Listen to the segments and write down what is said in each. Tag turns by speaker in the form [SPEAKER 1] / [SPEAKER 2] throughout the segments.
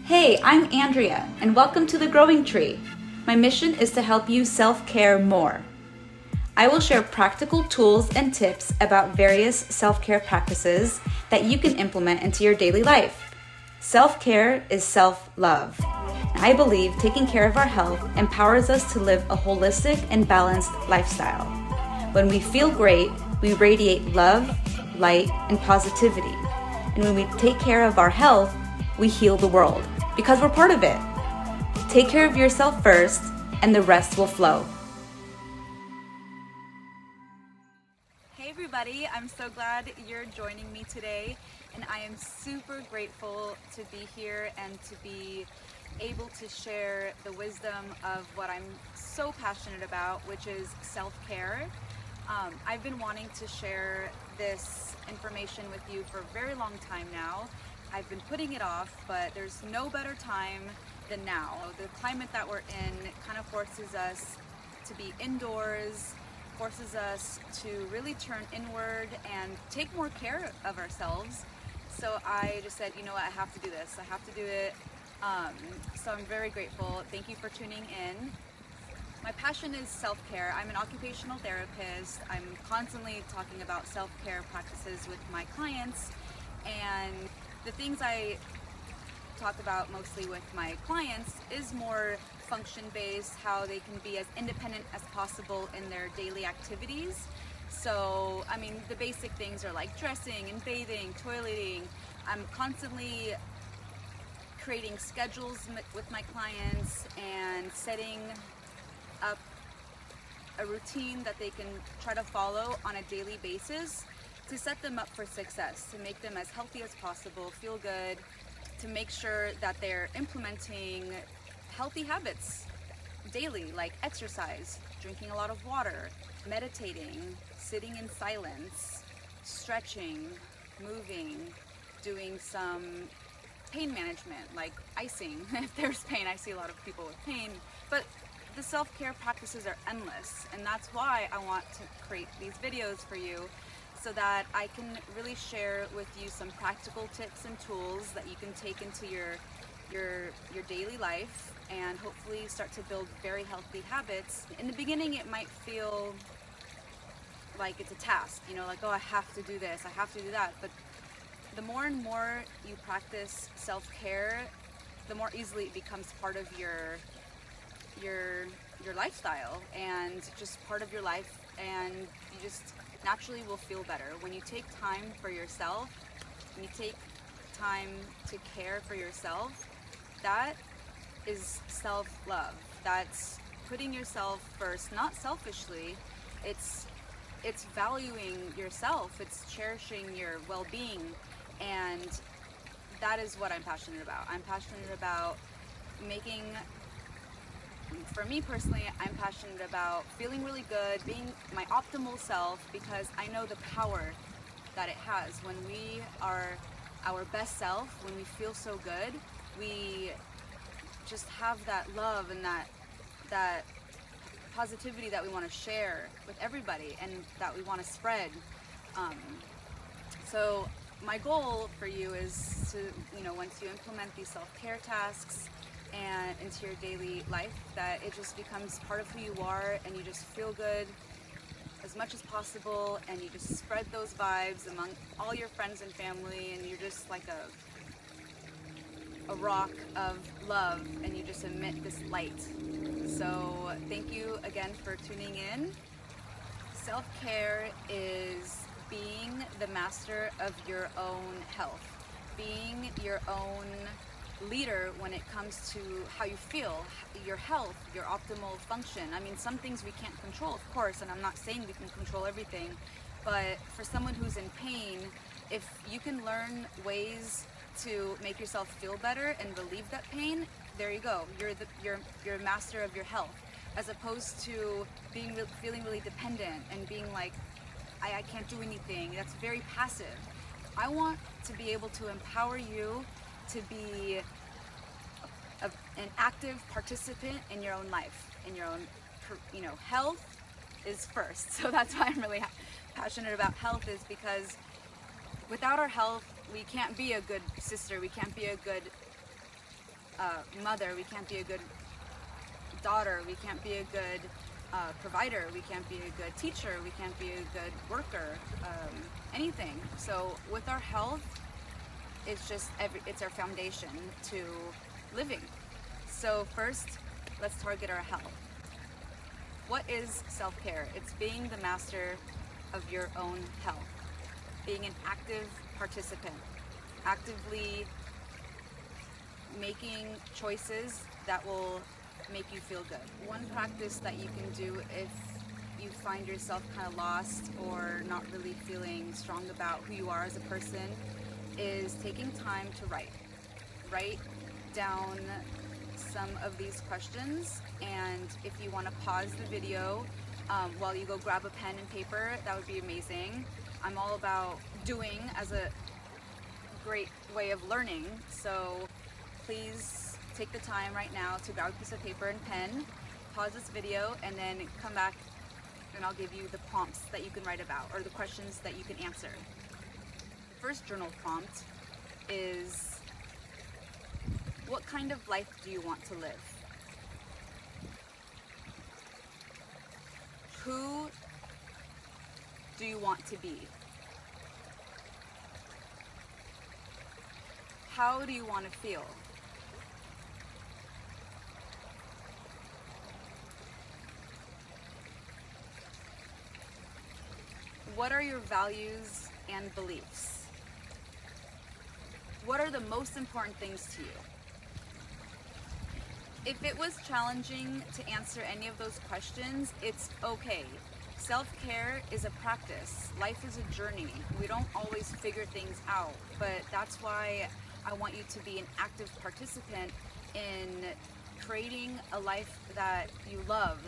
[SPEAKER 1] Hey, I'm Andrea, and welcome to The Growing Tree. My mission is to help you self-care more. I will share practical tools and tips about various self-care practices that you can implement into your daily life. Self-care is self-love. I believe taking care of our health empowers us to live a holistic and balanced lifestyle. When we feel great, we radiate love, light, and positivity. And when we take care of our health, we heal the world because we're part of it. Take care of yourself first, and the rest will flow. Hey everybody, I'm so glad you're joining me today, and I am super grateful to be here and to be able to share the wisdom of what I'm so passionate about, which is self-care. I've been wanting to share this information with you for a very long time now. I've been putting it off, but there's no better time than now. The climate that we're in kind of forces us to be indoors, forces us to really turn inward and take more care of ourselves. So I just said, you know what, I have to do this. I have to do it. So I'm very grateful. Thank you for tuning in. My passion is self-care. I'm an occupational therapist. I'm constantly talking about self-care practices with my clients, and the things I talk about mostly with my clients is more function-based, how they can be as independent as possible in their daily activities. So, I mean, the basic things are like dressing and bathing, toileting. I'm constantly creating schedules with my clients and setting up a routine that they can try to follow on a daily basis to set them up for success, to make them as healthy as possible, feel good, to make sure that they're implementing healthy habits daily, like exercise, drinking a lot of water, meditating, sitting in silence, stretching, moving, doing some pain management, like icing. If there's pain, I see a lot of people with pain, but the self-care practices are endless, and that's why I want to create these videos for you, so that I can really share with you some practical tips and tools that you can take into your daily life and hopefully start to build very healthy habits. In the beginning, it might feel like it's a task, you know, like, oh, I have to do this, I have to do that. But the more and more you practice self-care, the more easily it becomes part of your lifestyle and just part of your life, and you just naturally will feel better. When you take time for yourself, when you take time to care for yourself, that is self-love. That's putting yourself first, not selfishly. It's valuing yourself, it's cherishing your well-being, and that is what I'm passionate about. I'm passionate about for me personally, I'm passionate about feeling really good, being my optimal self, because I know the power that it has. When we are our best self, when we feel so good, we just have that love and that positivity that we want to share with everybody and that we want to spread. So my goal for you is to, you know, once you implement these self-care tasks and into your daily life, that it just becomes part of who you are, and you just feel good as much as possible, and you just spread those vibes among all your friends and family, and you're just like a rock of love, and you just emit this light. So thank you again for tuning in. Self-care is being the master of your own health, being your own leader when it comes to how you feel, your health, your optimal function. I mean, some things we can't control, of course, and I'm not saying we can control everything, but for someone who's in pain, if you can learn ways to make yourself feel better and relieve that pain, there you go. You're a master of your health, as opposed to feeling really dependent and being like, I can't do anything. That's very passive. I want to be able to empower you to be an active participant in your own life, in your own, you know, health is first. So that's why I'm really passionate about health, is because without our health, we can't be a good sister, we can't be a good mother, we can't be a good daughter, we can't be a good provider, we can't be a good teacher, we can't be a good worker, anything. So with our health, it's our foundation to living. So first, let's target our health. What is self-care? It's being the master of your own health, being an active participant, actively making choices that will make you feel good. One practice that you can do if you find yourself kind of lost or not really feeling strong about who you are as a person is taking time to write down some of these questions. And if you want to pause the video while you go grab a pen and paper, that would be amazing. I'm all about doing as a great way of learning, so please take the time right now to grab a piece of paper and pen, pause this video, and then come back and I'll give you the prompts that you can write about, or the questions that you can answer. The first journal prompt is, what kind of life do you want to live? Who do you want to be? How do you want to feel? What are your values and beliefs? What are the most important things to you? If it was challenging to answer any of those questions, it's okay. Self-care is a practice. Life is a journey. We don't always figure things out, but that's why I want you to be an active participant in creating a life that you love,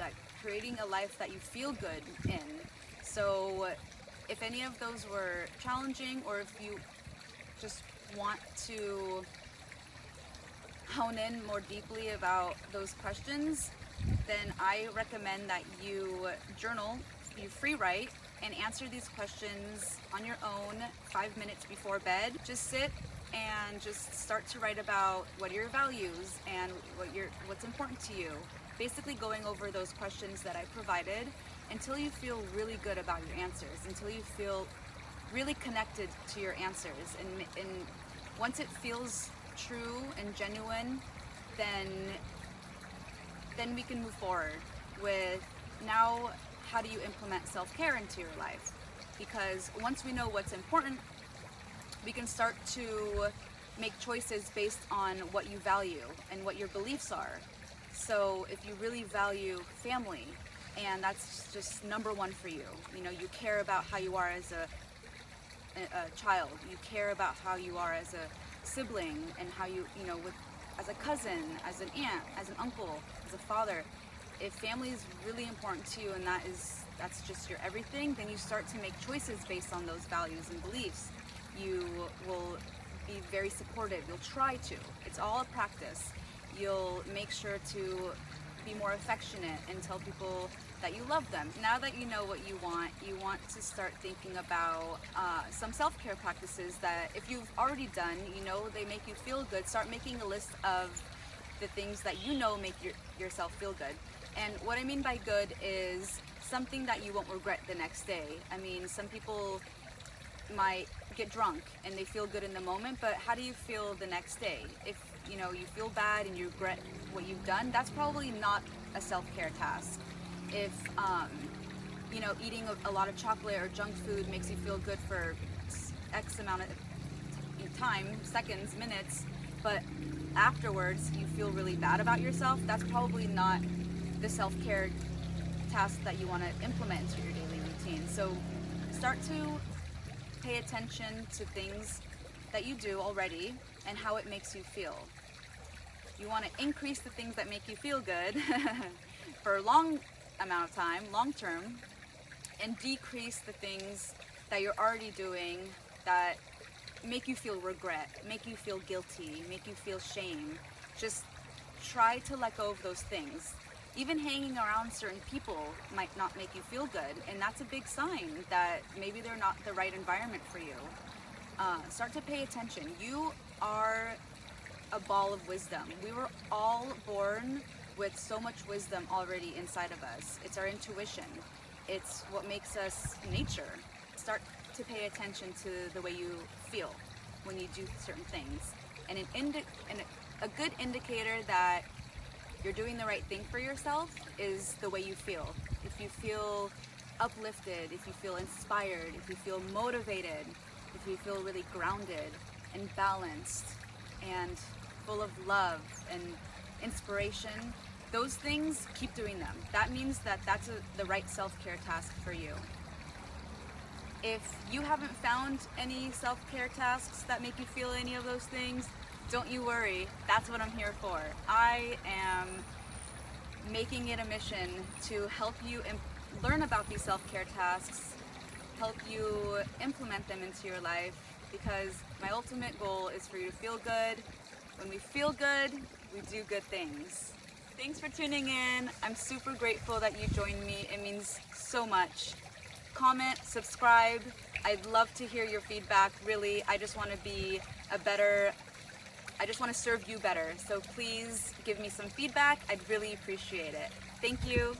[SPEAKER 1] creating a life that you feel good in. So if any of those were challenging, or if you just want to hone in more deeply about those questions, then I recommend that you journal, you free write, and answer these questions on your own 5 minutes before bed. Just sit and just start to write about what are your values and what's important to you. Basically going over those questions that I provided until you feel really good about your answers, until you feel really connected to your answers. And once it feels true and genuine, then we can move forward with, now how do you implement self-care into your life? Because once we know what's important, we can start to make choices based on what you value and what your beliefs are. So if you really value family, and that's just number one for you, you care about how you are as a child, you care about how you are as a sibling, and how as a cousin, as an aunt, as an uncle, as a father. If family is really important to you and that's just your everything, then you start to make choices based on those values and beliefs. You will be very supportive. You'll try to. It's all a practice. You'll make sure to be more affectionate and tell people that you love them. Now that you know what you want to start thinking about some self-care practices that if you've already done, they make you feel good. Start making a list of the things that make yourself feel good. And what I mean by good is something that you won't regret the next day. I mean, some people might get drunk and they feel good in the moment, but how do you feel the next day? If you feel bad and you regret what you've done, that's probably not a self-care task. If eating a lot of chocolate or junk food makes you feel good for X amount of time, seconds, minutes, but afterwards you feel really bad about yourself, that's probably not the self-care task that you want to implement into your daily routine. So start to pay attention to things that you do already and how it makes you feel. You want to increase the things that make you feel good for a long amount of time, long term, and decrease the things that you're already doing that make you feel regret, make you feel guilty, make you feel shame. Just try to let go of those things. Even hanging around certain people might not make you feel good, and that's a big sign that maybe they're not the right environment for you. Start to pay attention. You are a ball of wisdom. We were all born with so much wisdom already inside of us. It's our intuition. It's what makes us nature. Start to pay attention to the way you feel when you do certain things. And a good indicator that you're doing the right thing for yourself is the way you feel. If you feel uplifted, if you feel inspired, if you feel motivated, if you feel really grounded and balanced and full of love and inspiration, those things, keep doing them. That means that that's the right self-care task for you. If you haven't found any self-care tasks that make you feel any of those things, don't you worry, that's what I'm here for. I am making it a mission to help you learn about these self-care tasks, help you implement them into your life, because my ultimate goal is for you to feel good. When we feel good, we do good things. Thanks for tuning in. I'm super grateful that you joined me. It means so much. Comment, subscribe. I'd love to hear your feedback. Really, I just want to be I just want to serve you better. So please give me some feedback. I'd really appreciate it. Thank you.